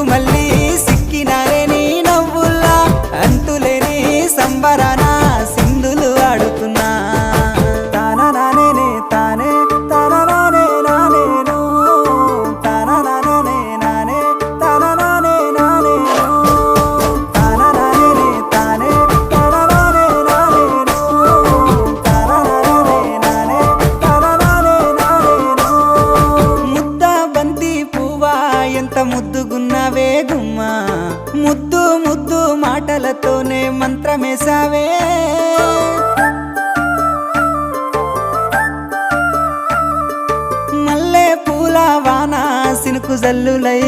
మళ్ళీ సిక్కినారే నీ నవ్వుల్లా అంతులేని సంబరాన సింధులు ఆడుతున్నా తాననానే తానే తాననానే నానేను తాననానే నానే తాననానే నానేను తాననానే తానే తాననానే నానేను తాననానే నానే తాననానే నానేను ముద్ద బంతి పువ్వా ఎంత ముద్దుగున్నావే గుమ్మా ముద్దు ముద్దు మాటలతోనే మంత్రమేసావే మల్లె పూల వాన సినుకు జల్లులై